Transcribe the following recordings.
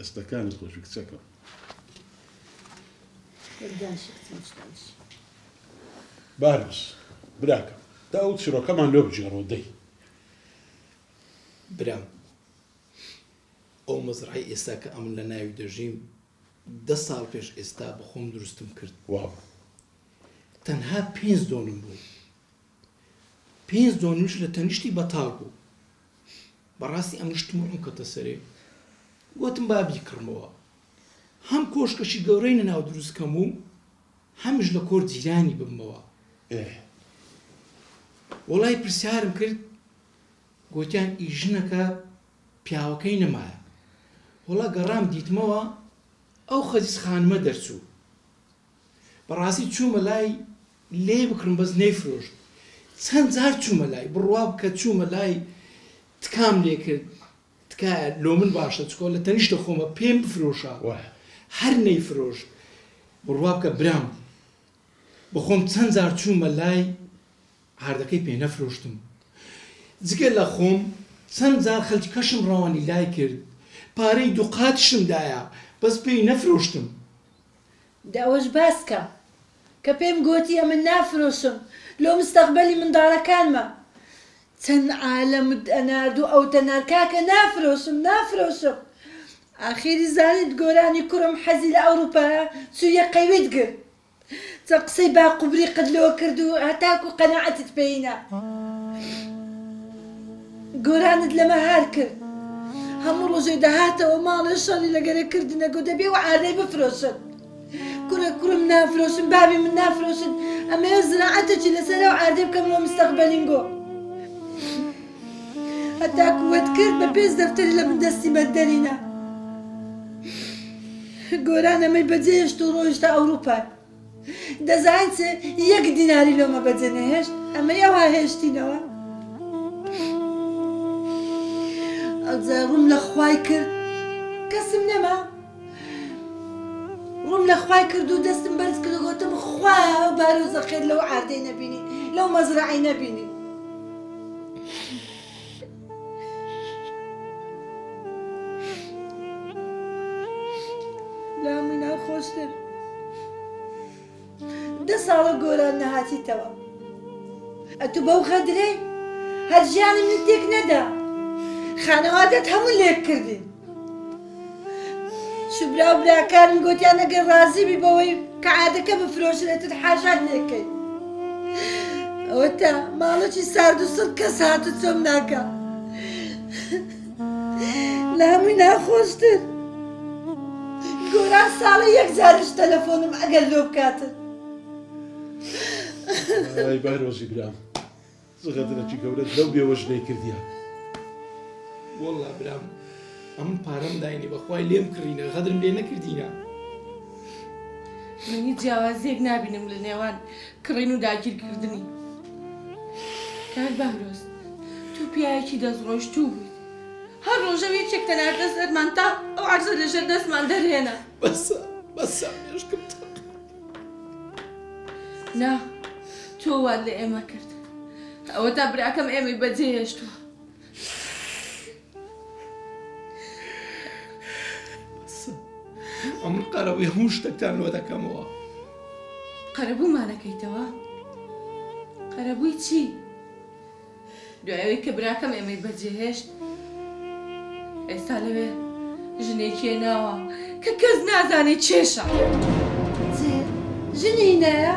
دەستەکانت خۆشی کچەکە. باروس براکە تا ئەو چیرۆکەمان لێ بجێڕەوە دەی. برام ئەو مەزرعی ئێستا کە ئەمن لە ناوی دەژیم 10 ساڵ پێش ئێستا بە خۆم دروستم کرد. واو تەنها 5 دۆنم بوو. 5 دۆنیش لە تەنیشتی بەتاڵ بوو. بەڕاستی ئەم نیشتمەوەم کەتە سەرێ گوتم با بیکڕمەوە. هەم کۆشکەشی گەورەی نەناو دروستکەم و هەمیش لە کۆر جیرانی ببمەوە. وەڵای پرسیارم کرد گوتیان ئیژنەکە پیاوەکەی نەمایە. وەڵا گەڕام دیتمەوە ئەو خەزیز خانمە دەرچوو. بەڕاستی چوومە لای لێ بکڕم بەس نەیفرۆشت. چەند جار چوومە لای بڕوا بکە چوومە لای تکام لێ کرد. تکایە لۆ من باشە چکۆ لە تەنیشتە خۆمە پێم بفرۆشە هەر نەیفرۆشت. بڕوا بکە برام بەخۆم چەند جار چوومە لای هاردەکەی پێ نەفرۆشتم. جگە لە خۆم چەند جار خەلکی کەشم ڕەوانی لای کرد. پارەی دووقاتشم دایە بەس پێی نەفرۆشتم. داوەش باسکە کە پێم گوتی ئەمە نافرۆشم لۆ مستەقبەلی منداڵەکانمە. چەند عالەمت ئەناردوو ئەو تەنارکاکە نافرۆشم. ئاخیری زانیت گۆرانی کوڕم حەزی لە ئەوروپایە چوویە قەیوێت گرت. چە قسەی باقوبری قدلەوە کرد و هەتاکو قەناعەتت پێینە. گۆرانت لەمە هار کرد. هەموو ڕۆژێ دەهاتەوە ماڵێ شەڕی لەگەرەکردنە گو دەبێ و ئاردەی بفرۆشن. کوڕم نافرۆشن بابی من نافرۆشن ئەمەیە زراعەتێکی لەسەر و ئاردەی بکەمەوە مستەقبەلینگۆ. هەتاکو وەت کرد بە پێش دەفتەری لە من دەستی بەردەرینە. گۆران ئەمەی بەجێهێشت و ڕۆیشتە ئەوروپای. دەزانیت 1 دیناری لۆمە بەجێ نەهێشت ئەمەی ئەوە هێشتینەوە. ئەوجا ڕوم لە خوای کرد کەسم نەما. ڕوم لە خوای کرد و دەستم بەرز کرد و گوتم خوا بارۆزە خێر لەو ئاردەی نەبینی لەو مەزرعەی نەبینی. لامی ناخۆشتر 10 ساڵە گۆران نەهاتیتەوە. ئەتو بەو خەدرەی هەر ژیانی من تێک نەدا. خانەوادەت هەموو لێک کردین. شوبرا و براکانم گوتیان ئەگەر ڕازیبی بەوەی کە عادەکە بفرۆشرێتت حاژات لێکەی. ئەوە تا ماڵەکی سارد و سڵ کەس هاتو چۆم ناکە. لە هەمووی ناخۆشتر گۆران ساڵە 1 جارش تەلەفۆنم ئەگەر لۆ بکاتن. ئای بارۆزی برام زغەدرەکی گەورەت لەو بێوەژنەی کردیە. وەڵا برام ئەم پارەم داینی بەخوای لێم کڕینە غەدرم لێ نەکردینە. من هیچ جیاوازیەک نابینم لە نێوان کڕین و داگیرکردنی. کاک بارۆز تو پیاوێکی دەستڕۆیشتوو بوویت. هەر ڕۆژە یەکێک تەنار دەستێتمان تا ئەو عەرزە لەژێر دەستمان دەرهێنا. بەسە مێشکم نا تۆ وات لە ئێمە کرد. ئەوە تا براکەم ئێمەی بەجێهێشتووە. ئەم قەرەبووی هەموو شتێکتان لۆ دەکەمەوە. قەرەبوومانەکەیتەوە؟ قەرەبووی چی؟ دوایەوەی کە براکەم ئێمەی بەجێهێشت ئێستا لەوێ ژنێکی هێناوە کە کەس نازانێت چێشە. ژنی نایە؟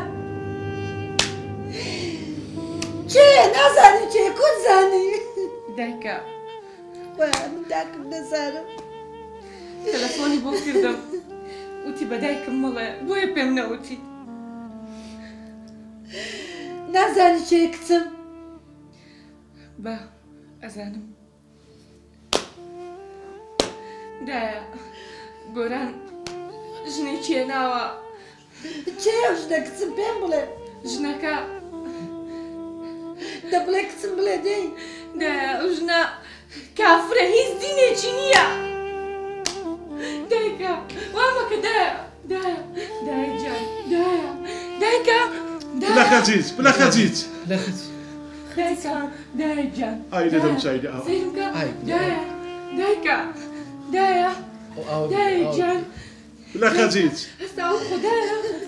چێ نازانی چێ کورد زانی؟ دایکە من داکم نەزانم. تەلەفۆنی بۆ کردم وتی بە دایکم مەڵێ بۆیە پێم نەوتی. نازانی چێ کچم؟ با ئەزانم. دایە گۆران ژنێکی هێناوە. چێ ئەو ژنە کچم پێم بڵێ. ژنەکە دەبڵێ کچم بڵێ دەی. دایە ئەو ژنە کافرە هیچ دینێکی نییە. دایکە وامەکە دایە جان دایکە بلا خەجیج دایکە دایە جان ئای لەدەم چایدە ئەوە دایکە دایجان لا خەجیج هەستا ئەو خوددایە